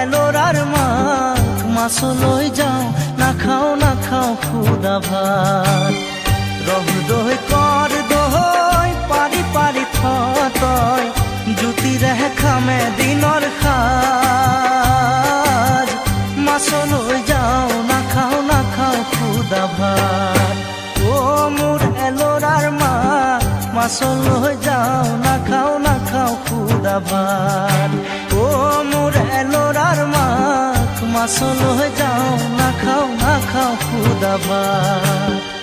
এলোরার মাক মাছ লৈ যাও নাখাও খুদা ভাত রহ দই কর দই পারি পারি থতই জুতি রেহে খামে দিনর খাজ মাছ লৈ যাও নাখাও খুদা ভাত ও মোর এলোরার মাক মাছ লৈ যাও নাখাও খুদা ভাত ও মোর এলোরার মাক মাছ লৈ যাও নাখাও খুদা ভাত।